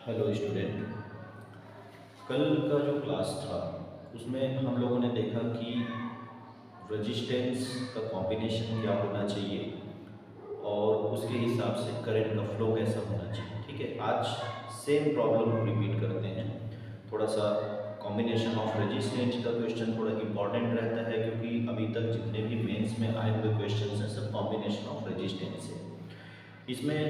Hello student. कल का जो क्लास था उसमें हम लोगों ने देखा कि रेजिस्टेंस का कॉम्बिनेशन क्या होना चाहिए और उसके हिसाब से करंट का फ्लो कैसा होना चाहिए। ठीक है, आज सेम प्रॉब्लम हम रिपीट करते हैं। थोड़ा सा कॉम्बिनेशन ऑफ रेजिस्टेंस का क्वेश्चन थोड़ा इंपॉर्टेंट रहता है क्योंकि अभी तक जितने भी मेंस में आए हुए क्वेश्चन हैं सब कॉम्बिनेशन ऑफ रेजिस्टेंस है। इसमें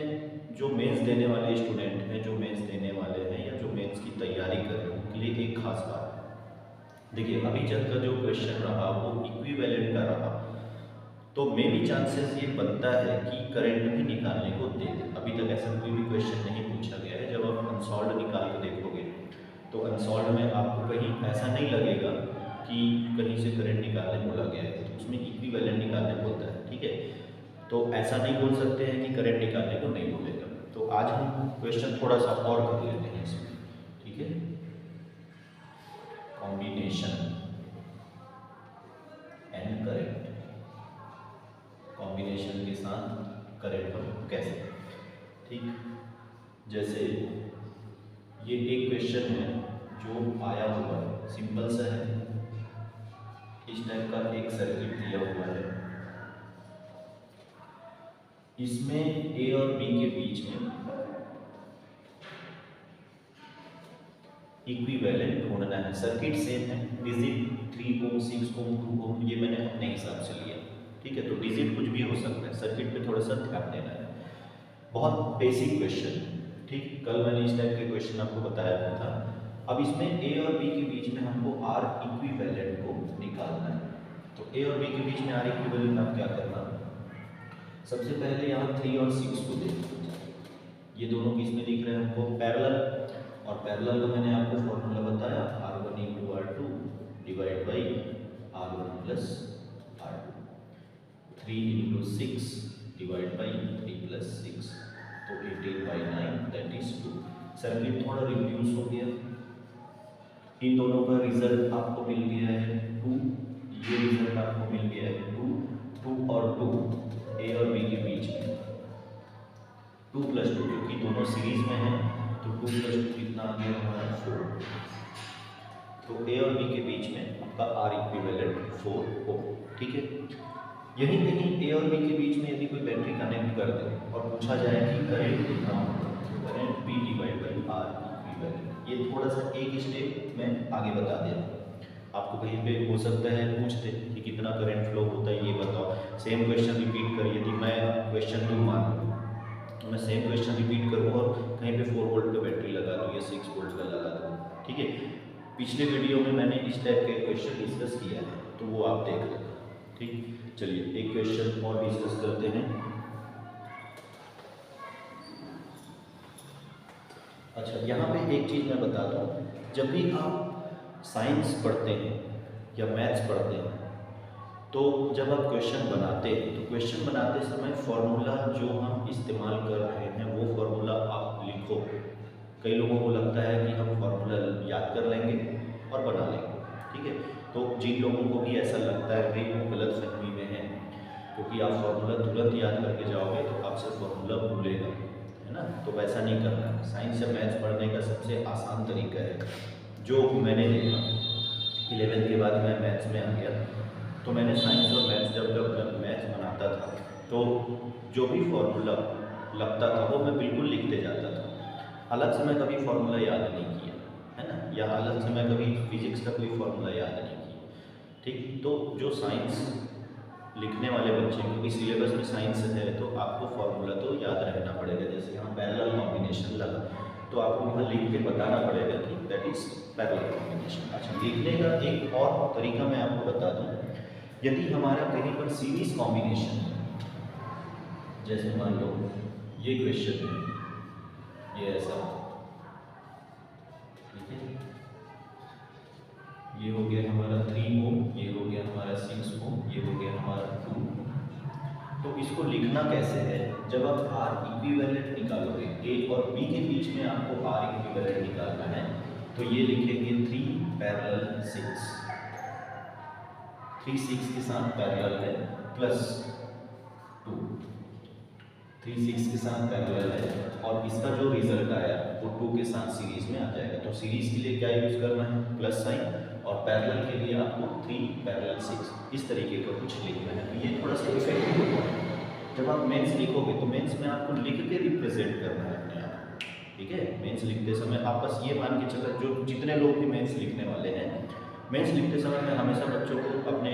जो मेंस देने वाले स्टूडेंट हैं, जो मेंस देने वाले हैं या जो मेंस की तैयारी कर रहे हैं उनके लिए एक खास बात है। देखिए, अभी तक का जो क्वेश्चन रहा वो इक्विवेलेंट का रहा, तो मे भी चांसेस ये बनता है कि करंट भी निकालने को दे दे। अभी तक ऐसा कोई भी क्वेश्चन नहीं पूछा गया है। जब आप अनसॉल्व निकाल के देखोगे तो अनसॉल्व में आपको कहीं ऐसा नहीं लगेगा कि कहीं से करंट निकालने बोला गया है, तो उसमें इक्विवेलेंट निकालने बोलता है। ठीक है, तो ऐसा नहीं बोल सकते हैं कि करंट निकालने को नहीं बोलेगा। तो आज हम क्वेश्चन थोड़ा सा और कर लेते हैं इसमें। ठीक है, कॉम्बिनेशन एंड करंट, कॉम्बिनेशन के साथ करंट हम कैसे। ठीक, जैसे ये एक क्वेश्चन है जो आया हुआ है, सिंपल सा है। इस टाइप का एक सर्किट दिया हुआ है, इसमें ए और बी के बीच में इक्विवेलेंट ढूंढना है। सर्किट सेम है, डिजिट 3 ओम 6 ओम 2 ओम ये मैंने अपने हिसाब से लिया। ठीक है, तो डिजिट कुछ भी हो सकता है, सर्किट पे थोड़ा सा ध्यान देना है। बहुत बेसिक क्वेश्चन। ठीक, कल मैंने इस टाइप के क्वेश्चन आपको बताया था। अब इसमें ए और बी के बीच में हमको आर इक्विवेलेंट को निकालना है। तो ए और बी के बीच में आर इक्विवेलेंट आप क्या करना, सबसे पहले यहाँ 3 और 6 को देखो। ये दोनों किस में दिख रहे हैं हमको, पैरेलल। और पैरेलल का मैंने आपको फॉर्मूला बताया, R1 into R2 divide by R1 plus R2, 3 into 6 divide by 3 plus 6, तो 18/9 दैट इज 2। सर्किट थोड़ा रिड्यूस हो गया। इन दोनों का रिजल्ट आपको मिल गया है 2, ये रिजल्ट आपको मिल गया है 2, 2 और 2 ए और बी के बीच में 2 प्लस 2, क्योंकि दोनों सीरीज में हैं तो 2 प्लस 2 कितना आ गया हमारा 4। तो ए और बी के बीच में आपका आर इक्विवेलेंट 4 हो। ठीक है, यही कहीं ए और बी के बीच में यदि कोई बैटरी कनेक्ट कर दे और पूछा जाए कि करंट कितना होगा, तो current P divide by R equivalent. ये थोड़ा सा एक स्टेप मैं आगे बता दे रहा हूँ। आपको कहीं पे हो सकता है पूछते कि कितना करंट फ्लो होता है ये बताओ। सेम क्वेश्चन रिपीट करिए। यदि मैं क्वेश्चन 2 मान लूँ तो मैं सेम क्वेश्चन रिपीट करूँ और कहीं पे 4 वोल्ट का बैटरी लगा दूँ या 6 वोल्ट का लगा दूँ। ठीक है, पिछले वीडियो में मैंने इस टाइप के क्वेश्चन डिस्कस किया है, तो वो आप देख लेना। ठीक, चलिए एक क्वेश्चन और डिस्कस करते हैं। अच्छा, यहाँ पे एक चीज़ मैं बता दूँ, जब भी आप साइंस पढ़ते हैं या मैथ्स पढ़ते हैं तो जब आप क्वेश्चन बनाते हैं तो क्वेश्चन बनाते समय फॉर्मूला जो हम इस्तेमाल कर रहे हैं वो फॉर्मूला आप लिखो। कई लोगों को लगता है कि हम फॉर्मूला याद कर लेंगे और बना लेंगे। ठीक है, तो जिन लोगों को भी ऐसा लगता है भाई वो गलत फहमी में है, क्योंकि आप फॉर्मूला तुरंत याद करके जाओगे तो आपसे फॉर्मूला भूलेगा, है ना। तो वैसा नहीं करना है। साइंस या मैथ्स पढ़ने का सबसे आसान तरीका है जो मैंने देखा, 11th के बाद मैं मैथ्स में आ गया, तो मैंने साइंस और मैथ्स जब मैथ्स बनाता था तो जो भी फॉर्मूला लगता था वो मैं बिल्कुल लिखते जाता था। अलग से मैं कभी फॉर्मूला याद नहीं किया, है ना, या अलग से मैं कभी फिजिक्स का कोई फॉर्मूला याद नहीं किया। ठीक, तो जो साइंस लिखने वाले बच्चे, क्योंकि सिलेबस में साइंस है तो आपको फॉर्मूला तो याद रहना पड़ेगा। जैसे यहाँ पैरेलल कॉम्बिनेशन लगा तो आपको वहाँ लिख के बताना पड़ेगा कि दैट इज पैरेलल कॉम्बिनेशन। अच्छा, लिखने का एक और तरीका मैं आपको बता दूँ। यदि हमारा कहीं पर सीरीज कॉम्बिनेशन है, जैसे मान लो ये क्वेश्चन है, ये ऐसा, ठीक है, ये हो गया हमारा 3 ओम, ये हो गया हमारा 6 ओम, ये हो गया हमारा 2। तो इसको लिखना कैसे है, जब आप आर इक्विवेलेंट निकालोगे, ए और बी के बीच में आपको आर इक्विवेलेंट निकालना है, तो ये लिखेंगे 3 पैरेलल 6, 3 6 के साथ पैरेलल है प्लस 2। 3 6 के साथ पैरेलल है और इसका जो रिजल्ट आया वो 2 के साथ सीरीज में आ जाएगा। तो सीरीज के लिए क्या यूज करना है, प्लस साइन, और पैरेलल के लिए आपको 3 पैरेलल 6 इस तरीके का कुछ लिखना है। तो ये थोड़ा सा इफेक्टिव होगा। जब आप मेंस लिखोगे तो मेंस में आपको लिख के रिप्रेजेंट करना है अपने आप, ठीक है। मेंस लिखते समय आप बस ये मान के चलो, जो जितने लोग भी मेंस लिखने वाले हैं, मेंस लिखते समय मैं हमेशा बच्चों को, अपने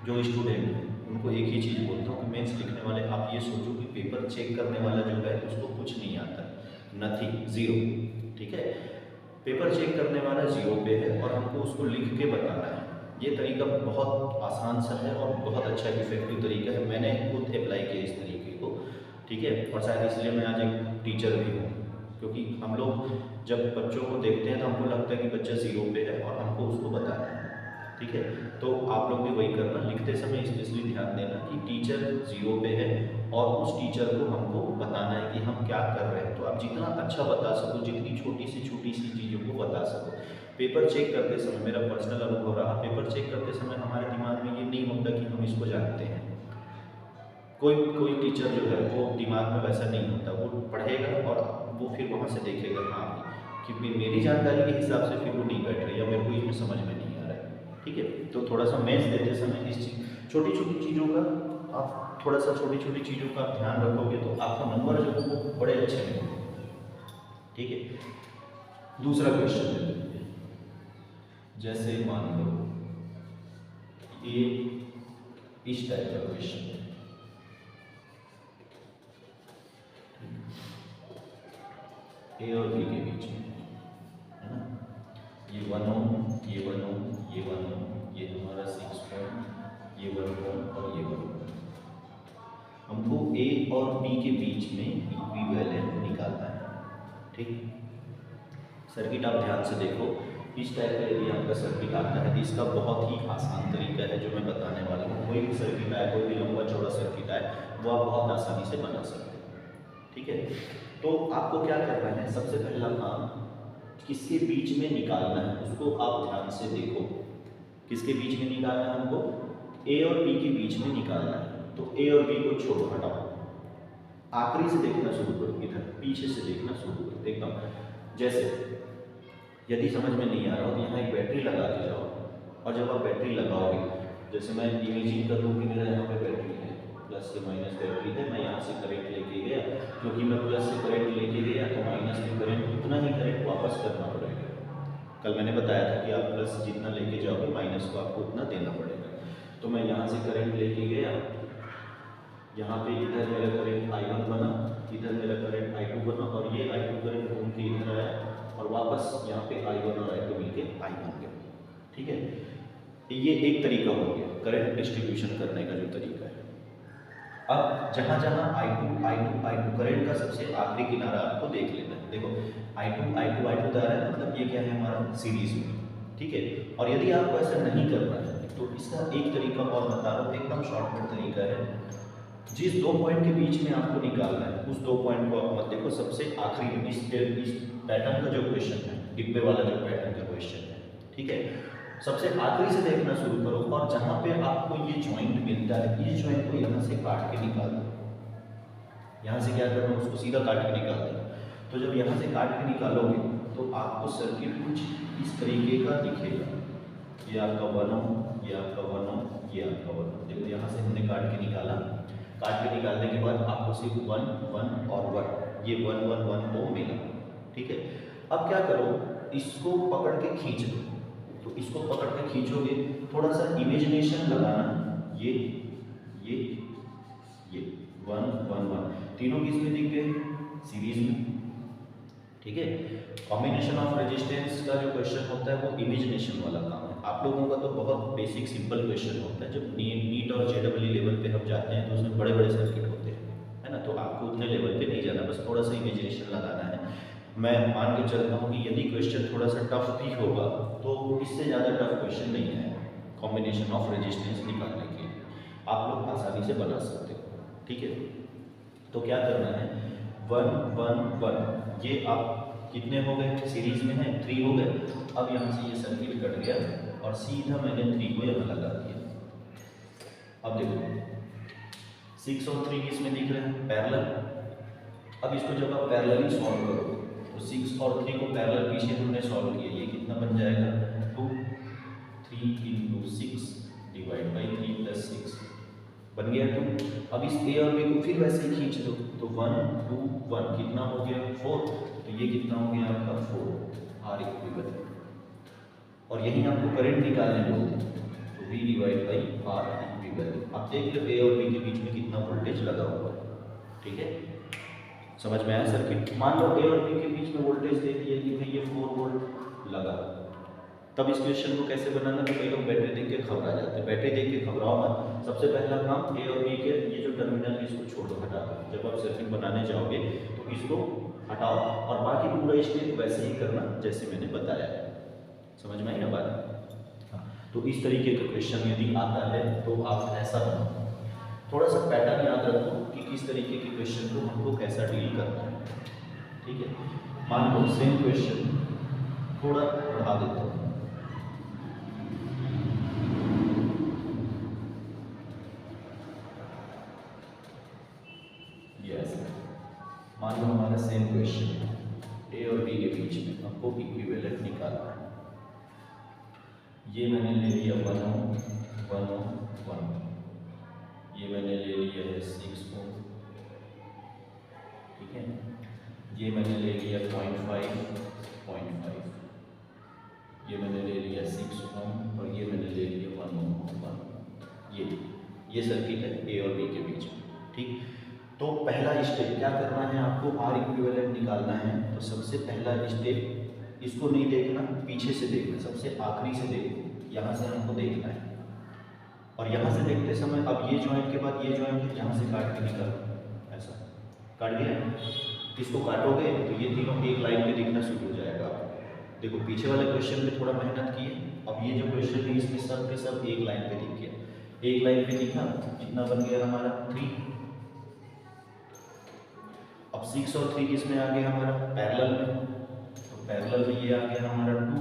जो स्टूडेंट हैं उनको एक ही चीज़ बोलता हूँ कि मेंस लिखने वाले आप ये सोचो कि पेपर चेक करने वाला जो है उसको कुछ नहीं आता, नथिंग, जीरो, ठीक है। पेपर चेक करने वाला जीरो पे है और हमको उसको लिख के बताना है। ये तरीका बहुत आसान सा है और बहुत अच्छा इफेक्टिव तरीका है। मैंने खुद अप्लाई किया इस तरीके को, ठीक है। और शायद इसलिए मैं आज एक टीचर भी हूँ, क्योंकि हम लोग जब बच्चों को देखते हैं तो हमको लगता है कि बच्चा जीरो पे है और हमको उसको बताना है, ठीक है। तो आप लोग भी वही करना, लिखते समय स्पेशली ध्यान देना कि टीचर जीरो पे है और उस टीचर को हमको बताना है कि हम क्या कर रहे हैं। तो आप जितना अच्छा बता सको, जितनी छोटी सी चीज़ों को बता सको। पेपर चेक करते समय, मेरा पर्सनल अनुभव रहा, पेपर चेक करते समय हमारे दिमाग में ये नहीं होता कि हम इसको जानते हैं। कोई टीचर जो है वो दिमाग में वैसा नहीं होता, वो पढ़ेगा और वो फिर वहाँ से देखेगा, हाँ कि मेरी जानकारी के हिसाब से फिर वो नहीं बैठ रही या मेरे को इसमें समझ में नहीं आ रहा है, ठीक है। तो थोड़ा सा मैथ्स देते समय इस छोटी छोटी चीज़ों का आप थोड़ा सा छोटी चीज़ों का ध्यान रखोगे तो आपका नंबर जो है वो बड़े अच्छे मिलेंगे, ठीक है। दूसरा क्वेश्चन ले लेते हैं। जैसे मान लो ये इस टाइप का क्वेश्चन है, ए और बी के बीच में, है ना। ये 1 ओम, ये 1 ओम, ये 1 ओम, ये हमारा 6 ओम, ये 1 ओम और ये 1 ओम। हमको ए और बी के बीच में इक्विवेलेंट निकालना है, ठीक। सर्किट आप ध्यान से देखो, इस टाइप का यदि आपका सर्किट आता है तो इसका बहुत ही आसान तरीका है जो मैं बताने वाला हूँ। कोई भी सर्किट आए, कोई भी लंबा चौड़ा सर्किट आए, वो आप बहुत आसानी से बना सकते हैं, ठीक है। तो आपको क्या करना है, सबसे पहला काम किसके बीच में निकालना है उसको आप ध्यान से देखो। किसके बीच में निकालना है हमको, ए और बी के बीच में निकालना है। तो ए और बी को छोड़ो, हटाओ, आखिरी से देखना शुरू करो, इधर पीछे से देखना शुरू करो एकदम। जैसे यदि समझ में नहीं आ रहा हो तो यहाँ एक बैटरी लगा के जाओ, और जब आप बैटरी लगाओगे, जैसे मैं इमेजिन कर लूँ कि मेरा यहाँ पे बैटरी है, प्लस से माइनस बैटरी है, मैं यहाँ से करंट लेके गया, क्योंकि मैं प्लस से करंट लेके गया तो माइनस में करंट उतना ही करंट वापस करना पड़ेगा। कल मैंने बताया था कि आप प्लस जितना लेके जाओगे माइनस को आपको उतना देना पड़ेगा। तो मैं यहाँ से करंट लेके गया, यहाँ पे इधर मेरा करंट I1 बना, इधर मेरा करंट I2 बना, और ये I2 करंट घूम के इधर आया और वापस यहाँ पे I1 और I2 मिलके I बन गया, ठीक है। ये एक तरीका हो गया करंट डिस्ट्रीब्यूशन करने का जो तरीका है। अब जहाँ जहाँ I2 करंट का सबसे आखिरी किनारा आपको देख लेना है। देखो I2 जा रहा है, मतलब ये क्या है हमारा सीरीज में, ठीक है। और यदि आपको ऐसा नहीं करना है तो इसका एक तरीका और बता रहा हूँ, एकदम शॉर्टकट तरीका है। जिस 2 पॉइंट के बीच में आपको निकालना है उस 2 पॉइंट को आप मत देखो, सबसे आखिरी में इस पैटर्न का जो क्वेश्चन है, डिब्बे वाला जो पैटर्न का क्वेश्चन है, ठीक है, सबसे आखिरी से देखना शुरू करो, और जहाँ पे आपको ये जॉइंट मिलता है, इस जॉइंट को यहाँ से काट के निकाल दो। यहाँ से क्या करना, उसको सीधा काट के निकाल दो। तो जब यहाँ से काट के निकालोगे तो आपको सर्किट कुछ इस तरीके का दिखेगा। ये आपका 1 ओम, ये आपका 1 ओम, ये आपका 1 ओम। देखो यहाँ से हमने काट के निकाला, काट के निकालने के बाद आपको सिर्फ 1 1 और 1, ये 1 1 1 ओम मिला, ठीक है। अब क्या करो, इसको पकड़ के खींच दो। तो इसको पकड़ के खींचोगे, थोड़ा सा इमेजिनेशन लगाना, ये 1 1 1 तीनों किस में दिख गए, सीरीज में, ठीक है। कॉम्बिनेशन ऑफ रेजिस्टेंस का जो क्वेश्चन होता है वो इमेजिनेशन वाला काम है। आप लोगों का तो बहुत बेसिक सिंपल क्वेश्चन होता है। जब नीट और JEE लेवल पे हम जाते हैं तो उसमें बड़े बड़े सर्किट होते हैं, है ना। तो आपको उतने लेवल पे नहीं जाना, बस थोड़ा सा इमेजिनेशन लगाना है। मैं मान के चलता हूँ कि यदि क्वेश्चन थोड़ा सा टफ भी होगा तो इससे ज़्यादा टफ क्वेश्चन नहीं है कॉम्बिनेशन ऑफ रेजिस्टेंस निकालने के लिए, आप लोग आसानी से बना सकते हो, ठीक है। तो क्या करना है, 1 1 1, ये आप कितने हो गए, सीरीज में है 3 हो गए। अब यहाँ से ये सर्किट कट गया और सीधा मैंने 3 को यहाँ लगा दिया। अब देखो 6 और 3 किसमें दिख रहे हैं, पैरेलल। अब इसको जब आप पैरेलली सॉल्व करोगे तो 6 और 3 को पैरेलल पीछे हमने सॉल्व किया, ये कितना बन जाएगा 2, 3 into 6 डिवाइड बाई 3 + 6 बन गया 2। अब इस ए और बी को फिर वैसे ही खींच लो तो 1 2 1 कितना हो गया 4, तो ये कितना हो गया आपका 4 आर इक्विवेलेंट। और यही आपको करंट निकालने बोलते हैं तो V divide by R equivalent. आप देख लो ए और बी के बीच में कितना वोल्टेज लगा हुआ है, ठीक है, समझ में आया सर्किट। मान लो ए और बी के बीच में वोल्टेज दे दिया कि भाई ये 4 वोल्ट लगा, तब इस क्वेश्चन को कैसे बनाना, तो कई लोग बैटरी देख के घबरा जाते हैं। बैटरी देख के घबराओ मत। सबसे पहला काम ए और बी के ये जो टर्मिनल है इसको छोड़ो, हटा दो। जब आप सर्किट बनाने जाओगे तो इसको हटाओ और बाकी पूरा स्टेप वैसे ही करना जैसे मैंने बताया है। समझ में आई ना बात। तो इस तरीके का क्वेश्चन यदि आता है तो आप ऐसा बनाओ। थोड़ा सा पैटर्न याद रखो कि किस तरीके के क्वेश्चन को हमको कैसा डील करना है, ठीक है। मान लो सेम क्वेश्चन थोड़ा बढ़ा देता हूँ। मान लो हमारा सेम क्वेश्चन ए और बी के बीच में हमको इक्विवेलेंट निकालना है। ये मैंने ले लिया 1 ओम 1 ओम 1, ये मैंने ले लिया है 6 ओम, ठीक है, ये मैंने ले लिया 0.5, ये मैंने ले लिया 6 ओम और ये मैंने ले लिया 1 ओम 1। ये सर्किट है ए और बी के बीच में, ठीक। तो पहला स्टेप क्या करना है, आपको आर इक्विवेलेंट निकालना है। तो सबसे पहला स्टेप, इसको नहीं देखना, पीछे से देखना, सबसे आखिरी से देखो, यहाँ से हमको देखना है। और यहाँ से देखते समय अब ये जॉइंट के बाद ये जॉइंट है, यहाँ से काट के निकालो, ऐसा काट गया। इसको काटोगे तो ये तीनों एक लाइन पे दिखना शुरू हो जाएगा। देखो पीछे वाले क्वेश्चन में थोड़ा मेहनत किए, अब ये जो क्वेश्चन है इसमें सब के सब एक लाइन पे दिख गया। एक लाइन पे दिखा, कितना बन गया हमारा 3। अब 6 और 3 किसमें आ गया हमारा, पैरेलल में। तो पैरेलल में ये आ गया हमारा 2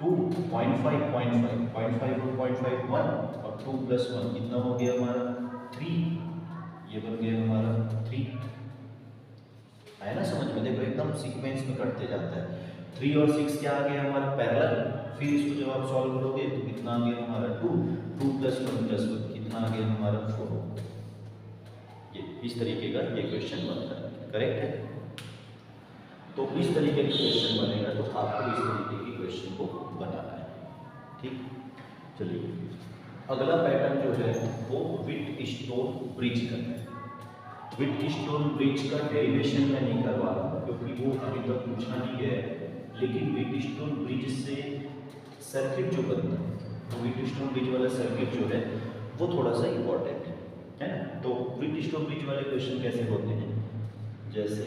0.5 0.5 और 0.5 1 और 2 + 1 कितना हो गया हमारा 3, ये बन गया हमारा 3। आया ना समझ में। देखो एकदम सीक्वेंस में कटते जाता है। 3 और 6 क्या आ गया हमारा पैरेलल, फिर इसको जब आप सॉल्व करोगे तो कितना आ गया हमारा 2 + 1 कितना आ गया हमारा 4। इस तरीके का ये क्वेश्चन बनता है, करेक्ट है। तो इस तरीके का क्वेश्चन बनेगा तो आपको इस तरीके के क्वेश्चन को बनाना है, ठीक। चलिए अगला पैटर्न जो है वो व्हिटस्टोन ब्रिज का है। व्हिटस्टोन ब्रिज का डेरिवेशन मैं नहीं करवा रहा क्योंकि वो अभी तक पूछा नहीं गया है, लेकिन व्हिटस्टोन ब्रिज से सर्किट जो बनता है, तो व्हिटस्टोन ब्रिज वाला सर्किट जो है वो थोड़ा सा इम्पोर्टेंट है ना। तो व्हिटस्टोन ब्रिज वाले क्वेश्चन कैसे होते हैं, जैसे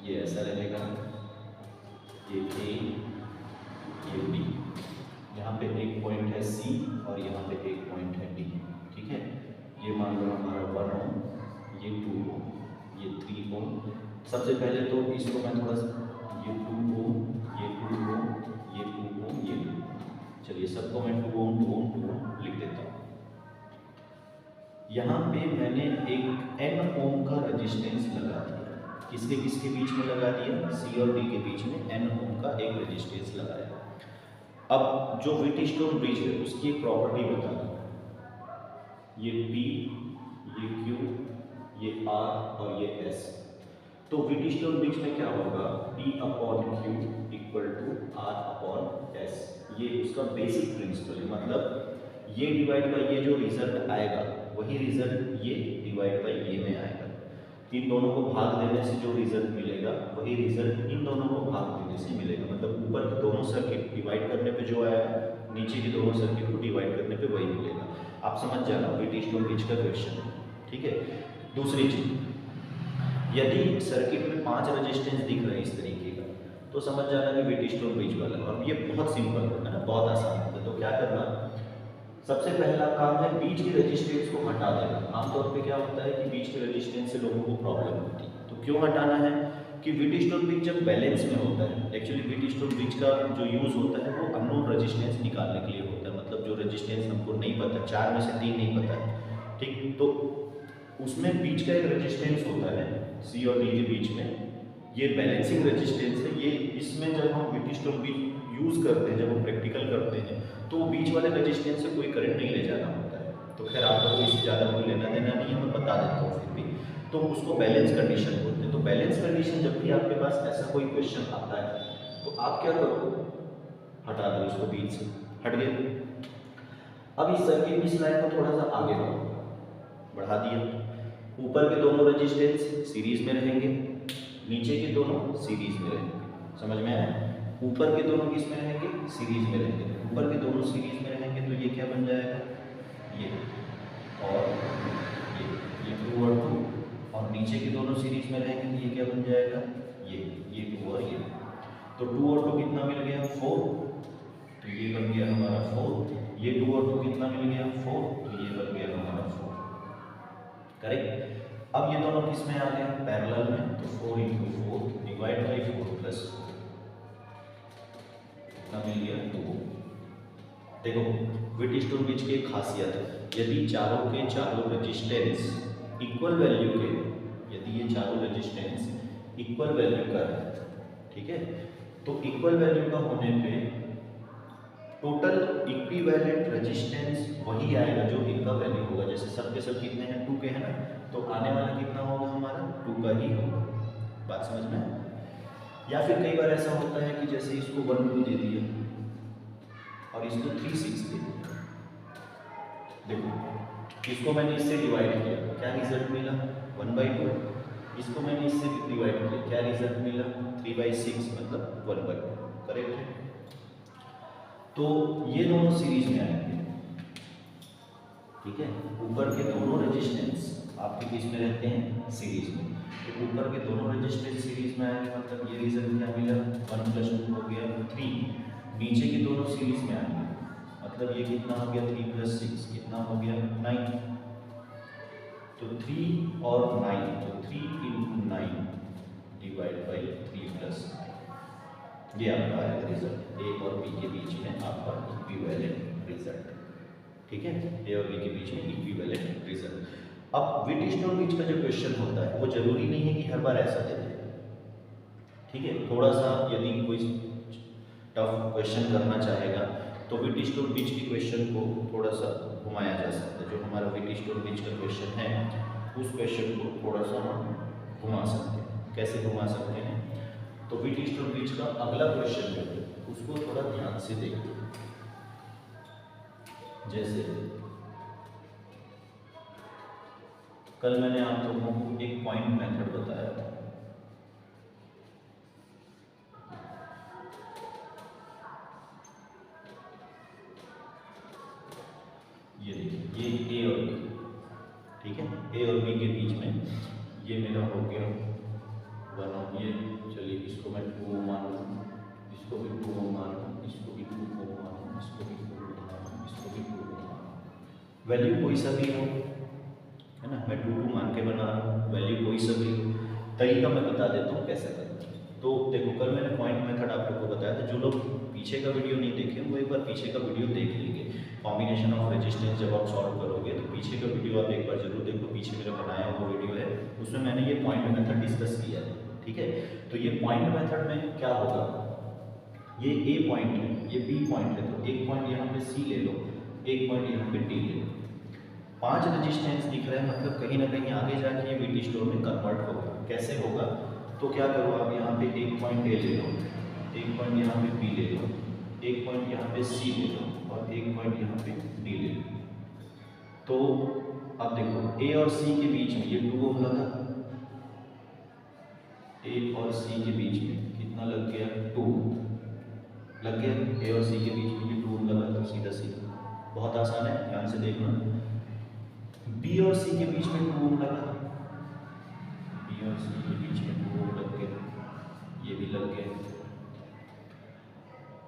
ये ऐसा रहेगा, ये ए ये बी, यहाँ पे एक पॉइंट है सी और यहाँ पे एक पॉइंट है डी, ठीक है। ये मान लो हमारा 1 ओम, ये 2 ओम, ये 3 ओम। सबसे पहले तो इसको मैं थोड़ा सा, ये 2 ओम, ये 2 ओम, ये 2 ओम, ये 2। चलिए सबको मैं 2 ओम 2 ओम 2 ओम लिख देता हूँ। यहाँ पे मैंने एक n ओम का रेजिस्टेंस लगा दिया। किसके किसके बीच में लगा दिया, सी और डी के बीच में n ओम का एक रेजिस्टेंस लगाया। अब जो व्हिटस्टोन ब्रिज है उसकी एक प्रॉपर्टी बता दो, ये P, ये Q, ये R और ये S। तो व्हिटस्टोन ब्रिज में क्या होगा, P/Q = R/S। ये उसका बेसिक प्रिंसिपल है, मतलब ये डिवाइड बाय ये जो रिजल्ट आएगा वही रिजल्ट ये डिवाइड बाय ये में आएगा। इन दोनों को भाग देने से जो रिजल्ट मिलेगा वही रिजल्ट इन दोनों को भाग देने से मिलेगा। मतलब ऊपर के दोनों सर्किट डिवाइड करने पे जो आएगा, नीचे के दोनों सर्किट को डिवाइड करने पे वही मिलेगा। आप समझ जाना व्हिटस्टोन ब्रिज का क्वेश्चन है, ठीक है। दूसरी चीज, यदि सर्किट में 5 रेजिस्टेंस दिख रहे हैं इस तरीके का, तो समझ जाना कि व्हिटस्टोन ब्रिज वाला। और ये बहुत सिंपल है ना, बहुत आसान है। तो क्या करना, सबसे पहला काम है बीच के रेजिस्टेंस को हटा देना। आमतौर पे क्या होता है कि बीच के रेजिस्टेंस से लोगों को प्रॉब्लम होती है, तो क्यों हटाना है, कि व्हीटस्टोन ब्रिज जब बैलेंस में होता है, एक्चुअली व्हीटस्टोन ब्रिज का जो यूज़ होता है वो अननोन रेजिस्टेंस निकालने के लिए होता है, मतलब जो रेजिस्टेंस हमको नहीं पता, 4 में से 3 नहीं पता है, ठीक। तो उसमें बीच का एक रेजिस्टेंस होता है सी और डी के बीच में, ये बैलेंसिंग रेजिस्टेंस है। ये इसमें जब हम व्हीटस्टोन ब्रिज यूज़ करते हैं, जब हम प्रैक्टिकल करते हैं, तो बीच वाले रेजिस्टेंस से कोई करंट नहीं ले जाना होता है। तो खैर आप लोगों को इससे ज़्यादा कोई लेना देना नहीं है, मैं बता देता हूँ फिर भी। तो उसको बैलेंस कंडीशन बोलते हैं। तो बैलेंस कंडीशन जब भी आपके पास ऐसा कोई क्वेश्चन आता है तो आप क्या करो, हटा दो इसको बीच से, हट गए। अब इस सर्किट की इस लाइन को थोड़ा सा आगे बढ़ा दिया, ऊपर के दोनों रेजिस्टेंस सीरीज में रहेंगे, नीचे के दोनों सीरीज में रहेंगे। समझ में आया? ऊपर के दोनों किस में रहेंगे? सीरीज में रहेंगे। ऊपर के दोनों सीरीज में रहेंगे तो ये क्या बन जाएगा, ये और ये 2 और 2, और नीचे के दोनों सीरीज में रहेंगे तो ये क्या बन जाएगा, ये 2 और ये। तो 2 और 2 कितना मिल गया, 4, तो ये बन गया हमारा 4। ये 2 और 2 कितना मिल गया, 4, तो ये बन गया हमारा 4। करेक्ट। अब ये दोनों किस में आ गए, पैरेलल में, तो 4 × 4 डिवाइड बाई 4 प्लस 4 कितना मिल गया, 2। देखो व्हीटस्टोन ब्रिज की एक खासियत है, यदि चारों के चारों रेजिस्टेंस इक्वल वैल्यू के, यदि ये चारों रेजिस्टेंस इक्वल वैल्यू का है, ठीक है, तो इक्वल वैल्यू का होने पे टोटल इक्विवेलेंट रेजिस्टेंस वही आएगा जो इनका वैल्यू होगा। जैसे सब के सब कितने हैं, 2 के हैं ना, तो आने वाला कितना होगा हमारा, 2 का ही होगा। बात समझ में? या फिर कई बार ऐसा होता है कि जैसे इसको 1 2 दे दिया और इसको 3 6 दे दिया। देखो इसको मैंने इससे डिवाइड किया, क्या रिजल्ट मिला, 1/2। इसको मैंने इससे डिवाइड किया, क्या रिजल्ट मिला, 3/6, मतलब 1/2। करेक्ट है? तो ये दोनों सीरीज में आएंगे, ठीक है। ऊपर के दोनों रेजिस्टेंस आपके किस में रहते हैं, सीरीज में। तो ऊपर के दोनों रेजिस्टेंस सीरीज में आएंगे, मतलब ये रिजल्ट क्या मिला, 1 + 2 हो गया 3। नीचे के दोनों सीरीज में आएंगे, मतलब ये कितना हो गया, 3 + 6 कितना हो गया, 9। तो 3 और 9, तो 3 × 9 डिवाइड बाई 3 + 9, ये आपका आएगा रिजल्ट। ए और बी के बीच में आपका इक्विवेलेंट रिजल्ट, ठीक है। ए और बी के बीच में इक्विवेलेंट रिजल्ट। अब व्हीटस्टोन ब्रिज का जो क्वेश्चन होता है वो जरूरी नहीं है कि हर बार ऐसा दे दे, ठीक है। थोड़ा सा यदि कोई टफ क्वेश्चन करना चाहेगा तो व्हीटस्टोन ब्रिज की क्वेश्चन को थोड़ा सा घुमाया जा सकता है। जो हमारा व्हीटस्टोन ब्रिज का क्वेश्चन है उस क्वेश्चन को थोड़ा सा हम घुमा सकते हैं। कैसे घुमा सकते हैं, तो व्हीटस्टोन ब्रिज का अगला क्वेश्चन जो है उसको थोड़ा ध्यान से देखिए। जैसे कल मैंने आप लोगों को एक पॉइंट मेथड बताया था, ये देखिए, ये ए और बी, ठीक है। ए और बी के बीच में ये मेरा हो गया 1 और ये, चलिए इसको मैं 2 मान लूँ, इसको भी 2 मान लूँ, इसको भी 2 मान लूँ, इसको भी 2 मान लूँ, इसको भी 2 मान लूँ। वैल्यू कोई सा भी हो, है ना, मैं 2 2 मान के बना रहा हूँ, वैल्यू कोई सा भी हो। तरीका मैं बता देता हूँ कैसे करना है। तो देखो कल मैंने पॉइंट मेथड आप लोग को बताया था, जो लोग पीछे का वीडियो नहीं देखे वो एक बार पीछे का वीडियो देख लीजिए। कॉम्बिनेशन ऑफ रेजिस्टेंस जब आप सॉल्व करोगे तो पीछे का वीडियो आप एक बार जरूर देखो, पीछे मेरा बनाया हुआ वीडियो है, उसमें मैंने ये पॉइंट मेथड डिस्कस किया है, ठीक है। तो ये पॉइंट मेथड में क्या होगा, ये ए पॉइंट है, ये बी पॉइंट है, तो एक पॉइंट यहाँ पे सी ले लो, एक पॉइंट यहाँ पे डी ले लो। 5 रेजिस्टेंस दिख रहे हैं, मतलब कहीं ना कहीं आगे जाके ये व्हीटस्टोन में कन्वर्ट होगा। कैसे होगा, तो क्या करो आप यहाँ पे एक पॉइंट ए ले लो, एक पॉइंट यहाँ पे बी ले लो, एक पॉइंट यहाँ पे सी ले लो और एक पॉइंट यहाँ पे डी ले लो। तो अब देखो ए और सी के बीच में ये 2 ओम लगा, ए और सी के बीच में कितना लग गया, 2 लग गया। ए और सी के बीच में ये 2 ओम लगा, तो सीधा सीधा बहुत आसान है, ध्यान से देखना। बी और सी के बीच में 2 ओम लगा, बी और सी के बीच में 2 ओम लग गया, ये भी लग गया।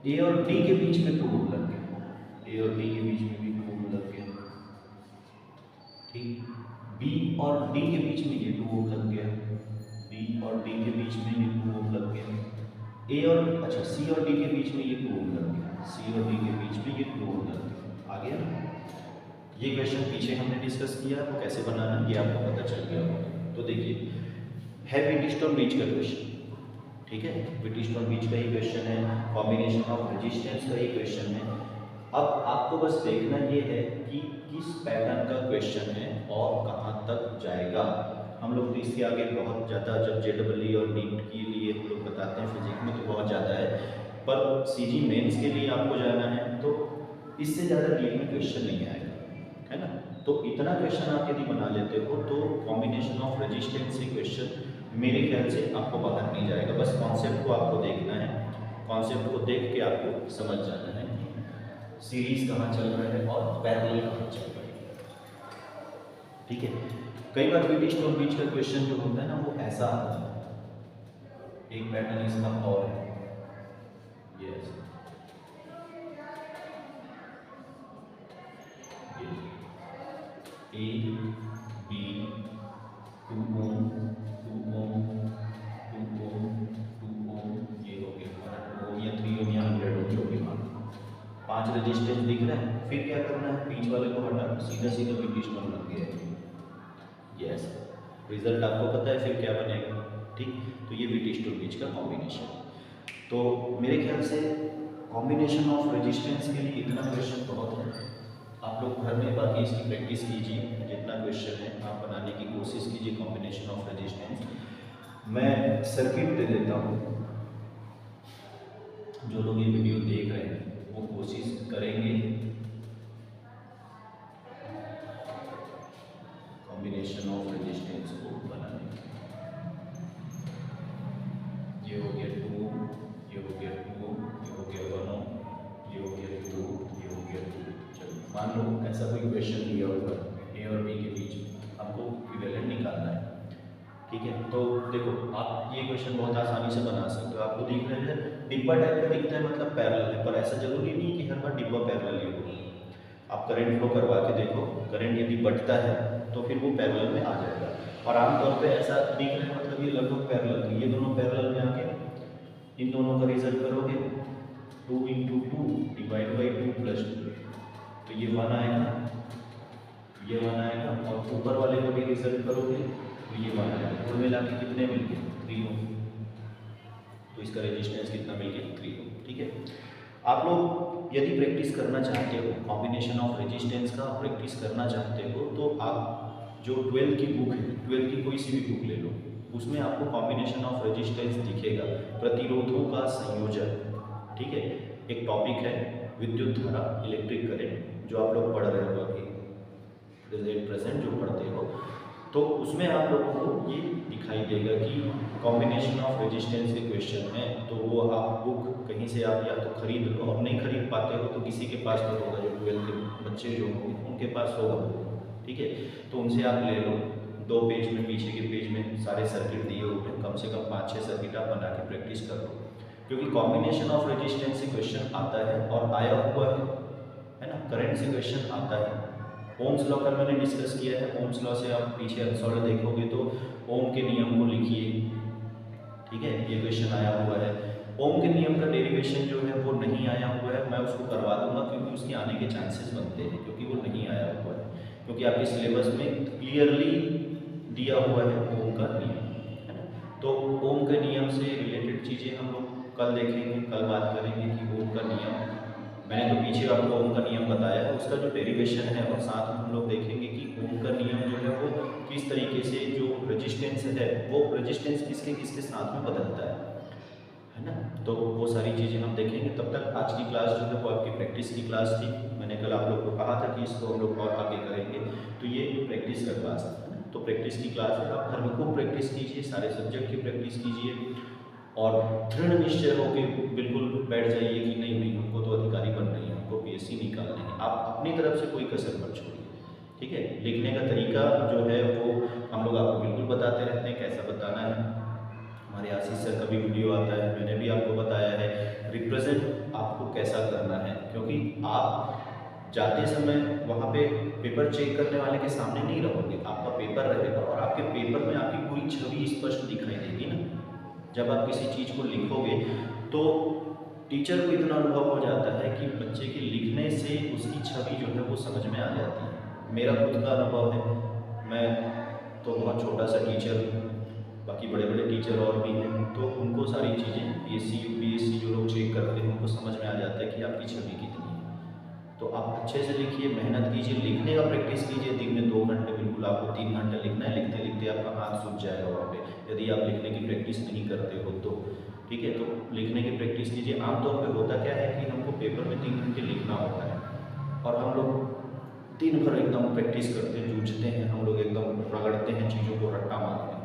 ए और डी के बीच में 2 ओम लग गया, ए और डी के बीच में भी 2 ओम लग गया, ठीक। बी और डी के बीच में ये 2 ओम लग गया, बी और डी के बीच में ये 2 ओम लग गया, ए और अच्छा सी और डी के बीच में ये 2 ओम लग गया, सी और डी के बीच में ये 2 ओम लग गया। आ गया ना? ये क्वेश्चन पीछे हमने डिस्कस किया, वो कैसे बनाना ये आपको पता चल गया होगा। तो देखिए है व्हीटस्टोन ब्रिज का क्वेश्चन, ठीक है, व्हीटस्टोन ब्रिज का ही क्वेश्चन है, कॉम्बिनेशन ऑफ रेजिस्टेंस का ही क्वेश्चन है। अब आपको बस देखना ये है कि किस पैटर्न का क्वेश्चन है और कहाँ तक जाएगा। हम लोग तो इसके आगे बहुत ज़्यादा, जब JEE और नीट के लिए हम लोग बताते हैं फिजिक्स में तो बहुत ज़्यादा है, पर CG मेंस के लिए आपको जाना है तो इससे ज़्यादा डीप में क्वेश्चन नहीं आएगा, है ना। तो इतना क्वेश्चन आप यदि बना लेते हो तो कॉम्बिनेशन ऑफ रेजिस्टेंस से क्वेश्चन मेरे ख्याल से आपको बाहर नहीं जाएगा। बस कॉन्सेप्ट को आपको देखना है, कॉन्सेप्ट को देख के आपको समझ जाना है सीरीज कहाँ चल रहा है और पैरेलल कहाँ चल रहा है, ठीक है। कई बार व्हीटस्टोन ब्रिज का क्वेश्चन जो होता है ना वो ऐसा आता है, एक पैटर्न इसका और है, यस ए बी 2 ओम 2 ओम 2 ओम 2 ओम, ये हो गया 2 ओम या 3 ओम या 100 ओम जो भी मान, 5 रेजिस्टेंस दिख रहा है। फिर क्या करना है, बीच वाले को हटा सीधा सीधा व्हीटस्टोन लग गया है, यस रिजल्ट आपको पता है फिर क्या बनेगा, ठीक। तो ये व्हीटस्टोन ब्रिज का कॉम्बिनेशन। तो मेरे ख्याल से कॉम्बिनेशन ऑफ रेजिस्टेंस के लिए इतना क्वेश्चन बहुत है, आप लोग घर में बाकी इसकी प्रैक्टिस कीजिए, जितना क्वेश्चन है आप बनाने की कोशिश कीजिए कॉम्बिनेशन ऑफ रेजिस्टेंस। मैं सर्किट दे देता हूँ, जो लोग ये वीडियो देख रहे हैं वो कोशिश करेंगे कॉम्बिनेशन ऑफ रेजिस्टेंस को बनाने की। ये हो गया 2, ये हो गया 2, ये हो गया 1 ओम, ये हो गया 2, ये हो गया 2। चलो मान लो ऐसा कोई क्वेश्चन दिया होगा ए और बी के बीच में, आपको इक्विवेलेंट निकालना है, ठीक है। तो देखो आप ये क्वेश्चन बहुत आसानी से बना सकते हो, आपको दिख रहा है डिब्बा टाइप का दिखता है मतलब पैरेलल है, पर ऐसा जरूरी नहीं कि हर बार डिब्बा पैरेलल ही हो। आप करंट फ्लो करवा के देखो, करंट यदि बढ़ता है तो फिर वो पैरेलल में आ जाएगा, और आमतौर पे ऐसा दिख रहा है मतलब ये लगभग पैरेलल है, ये दोनों पैरेलल में आके इन दोनों का रिजल्ट करोगे 2 × 2 डिवाइड बाई 2 + 2, तो ये 1 आएगा, ये 1 आएगा, और ऊपर वाले को भी रिजल्ट करोगे तो ये 1 आएगा। कुल मिला के कितने मिल गए 3 ओम, तो इसका रेजिस्टेंस कितना मिल गया 3 ओम, ठीक है। आप लोग यदि प्रैक्टिस करना चाहते हो कॉम्बिनेशन ऑफ रेजिस्टेंस का प्रैक्टिस करना चाहते हो तो आप जो 12th की बुक है, 12th की कोई सी भी बुक ले लो, उसमें आपको कॉम्बिनेशन ऑफ रेजिस्टेंस दिखेगा, प्रतिरोधों का संयोजन, ठीक है। एक टॉपिक है विद्युत धारा, इलेक्ट्रिक करंट, जो आप लोग पढ़ रहे हो अभी प्रेजेंट जो पढ़ते हो, तो उसमें आप लोगों को ये दिखाई देगा कि कॉम्बिनेशन ऑफ रेजिस्टेंस के क्वेश्चन है, तो वो आप बुक कहीं से आप या तो खरीद लो, और नहीं खरीद पाते हो तो किसी के पास तो होगा, जो 12th के बच्चे जो होंगे उनके पास होगा, ठीक है। तो उनसे आप ले लो, 2 पेज में पीछे के पेज में सारे सर्किट दिए हुए हैं, कम से कम 5-6 सर्किट आप बना के प्रैक्टिस कर लो, क्योंकि कॉम्बिनेशन ऑफ रेजिस्टेंस से क्वेश्चन आता है और आया हुआ है ना। करंट से क्वेश्चन आता है, ओम्स लॉ कल मैंने डिस्कस किया है, ओम्स लॉ से आप पीछे आंसर देखोगे तो ओम के नियम को लिखिए, ठीक है, ये क्वेश्चन आया हुआ है। ओम के नियम का डेरिवेशन जो है वो नहीं आया हुआ है, मैं उसको करवा दूंगा क्योंकि उसके आने के चांसेस बनते हैं, क्योंकि वो नहीं आया हुआ है, क्योंकि आपके सिलेबस में क्लियरली दिया हुआ है ओम का नियम, है ना। तो ओम के नियम से रिलेटेड चीज़ें हम लोग कल देखेंगे, कल बात करेंगे कि ओम का नियम, मैंने तो पीछे आपको ओम का नियम बताया है, उसका जो डेरिवेशन है, और साथ में हम लोग देखेंगे कि ओम का नियम जो है वो किस तरीके से जो रेजिस्टेंस है वो रेजिस्टेंस किसके किसके साथ में बदलता है ना। तो वो सारी चीज़ें हम देखेंगे। तब तक आज की क्लास जो है वो आपकी प्रैक्टिस की क्लास थी। मैंने कल आप लोग को कहा था कि इसको हम लोग और आगे करेंगे, तो ये प्रैक्टिस का क्लास है ना। तो प्रैक्टिस की क्लास है, आप घर में खूब प्रैक्टिस कीजिए, सारे सब्जेक्ट की प्रैक्टिस कीजिए, और दृढ़ निश्चय होकर बिल्कुल बैठ जाइए कि नहीं नहीं हमको तो अधिकारी बनना ही है, हमको PSC निकालना है। आप अपनी तरफ से कोई कसर मत छोड़िए, ठीक है। लिखने का तरीका जो है वो हम लोग आपको बिल्कुल बताते रहते हैं, कैसा बताना है। हमारे आशीष सर का भी वीडियो आता है, मैंने भी आपको बताया है रिप्रेजेंट आपको कैसा करना है, क्योंकि आप जाते समय वहाँ पे पेपर चेक करने वाले के सामने नहीं रहोगे, आपका पेपर रहेगा और आपके पेपर में आपकी पूरी छवि स्पष्ट दिखाई देगी ना। जब आप किसी चीज़ को लिखोगे तो टीचर को इतना अनुभव हो जाता है कि बच्चे के लिखने से उसकी छवि जो है वो समझ में आ जाती है। मेरा खुद का अनुभव है, मैं तो बहुत छोटा सा टीचर हूँ, बाकी बड़े बड़े टीचर और भी हैं, तो उनको सारी चीज़ें PSC UPSC जो लोग चेक करते हैं उनको समझ में आ जाता है कि आपकी छवि कितनी है। तो आप अच्छे से लिखिए, मेहनत कीजिए, लिखने का प्रैक्टिस कीजिए। दिन में 2 घंटे बिल्कुल आपको 3 घंटे लिखना है, लिखते लिखते आपका हाथ सूख जाएगा वहाँ पे, यदि आप लिखने की प्रैक्टिस नहीं करते हो तो। ठीक है, तो लिखने की प्रैक्टिस कीजिए। आमतौर पर होता क्या है कि हमको पेपर में 3 घंटे लिखना होता है और हम लोग दिन भर एकदम प्रैक्टिस करते हैं, जूझते हैं, हम लोग एकदम रगड़ते हैं चीज़ों को, रट्टा मारते हैं,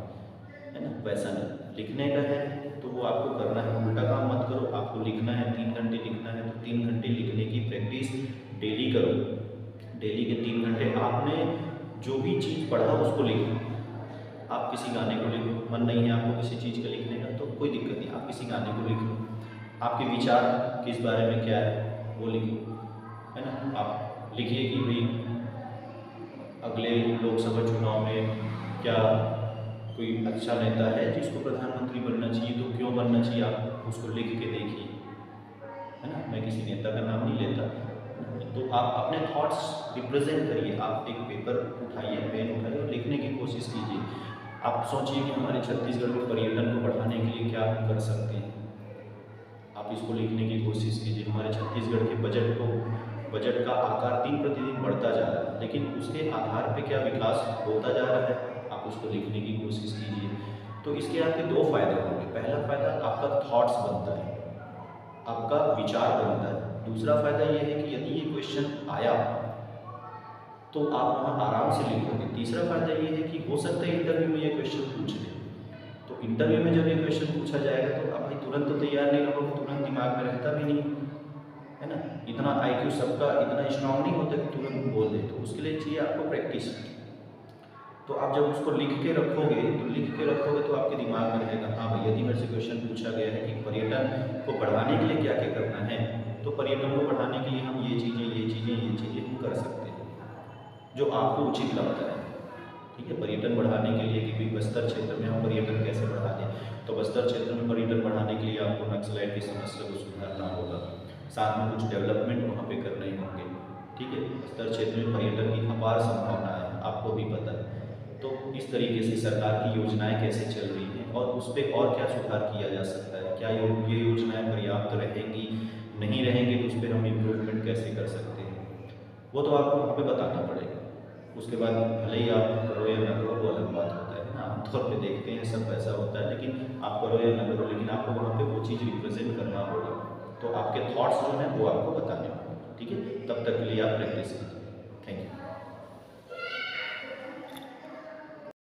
है ना। वैसा नहीं, लिखने का है तो वो आपको करना है, उल्टा काम मत करो। आपको लिखना है, 3 घंटे लिखना है तो 3 घंटे लिखने की प्रैक्टिस डेली करो। डेली के 3 घंटे आपने जो भी चीज़ पढ़ा उसको लिखो। आप किसी गाने को लिखो, मन नहीं है आपको किसी चीज़ का लिखने का तो कोई दिक्कत नहीं, आप किसी गाने को लिखो। आपके विचार किस बारे में क्या है वो लिखो, है ना। आप लिखिए कि भाई अगले लोकसभा चुनाव में क्या कोई अच्छा नेता है जिसको प्रधानमंत्री बनना चाहिए, तो क्यों बनना चाहिए, आप उसको लिख के देखिए, है ना। मैं किसी नेता का नाम नहीं लेता, तो आप अपने थॉट्स रिप्रेजेंट करिए। आप एक पेपर उठाइए, पेन उठाइए और लिखने की कोशिश कीजिए। आप सोचिए कि हमारे छत्तीसगढ़ में पर्यटन को बढ़ाने के लिए क्या कर सकते हैं, आप इसको लिखने की कोशिश कीजिए। हमारे छत्तीसगढ़ के बजट का आकार दिन प्रतिदिन बढ़ता जा रहा है, लेकिन उसके आधार पे क्या विकास होता जा रहा है, आप उसको लिखने की कोशिश कीजिए। तो इसके आपके 2 फायदे होंगे। पहला फायदा आपका थॉट्स बनता है, आपका विचार बनता है। दूसरा फायदा ये है कि यदि ये क्वेश्चन आया तो आप वहाँ आराम से लिखोगे। तीसरा फायदा ये है कि हो सकता है इंटरव्यू में ये क्वेश्चन पूछ ले, तो इंटरव्यू में जब ये क्वेश्चन पूछा जाएगा तो आप भाई तुरंत तो तैयार नहीं रहोगे, तुरंत दिमाग में रहता भी नहीं, है ना। इतना IQ सबका इतना स्ट्रांग नहीं होता कि तुरंत बोल दे, तो उसके लिए चाहिए आपको प्रैक्टिस। तो आप जब उसको लिख के रखोगे तो आपके दिमाग में रहेगा, हाँ भाई यदि मेरे से क्वेश्चन पूछा गया है कि पर्यटन को बढ़ाने के लिए क्या क्या करना है, तो पर्यटन को बढ़ाने के लिए हम ये चीज़ें हम कर सकते हैं जो आपको उचित लगता है। ठीक है, पर्यटन बढ़ाने के लिए कि भाई बस्तर क्षेत्र में हम पर्यटन कैसे बढ़ा दें, तो बस्तर क्षेत्र में पर्यटन बढ़ाने के लिए आपको नक्सलाइट की समस्या को सुधारना होगा, साथ में कुछ डेवलपमेंट वहाँ पे करने होंगे। ठीक है, बस्तर क्षेत्र में पर्यटन की अपार संभावना है, आपको भी पता है। तो इस तरीके से सरकार की योजनाएं कैसे चल रही हैं और उस पर और क्या सुधार किया जा सकता है, क्या ये योजनाएं पर्याप्त रहेंगी, नहीं रहेंगी तो उस पर हम इम्प्रूवमेंट कैसे कर सकते हैं, वो तो आपको वहाँ पे बताना पड़ेगा। उसके बाद भले ही आप करो या ना करो वो अलग बात होता है ना, आमतौर पे देखते हैं सब वैसा होता है, लेकिन आप करो या ना करो लेकिन आपको वहाँ पे वो चीज़ रिप्रेजेंट करना होगा, तो आपके थॉट्स जो हैं वो आपको बताने होंगे। ठीक है, तब तक के लिए आप प्रैक्टिस कीजिए।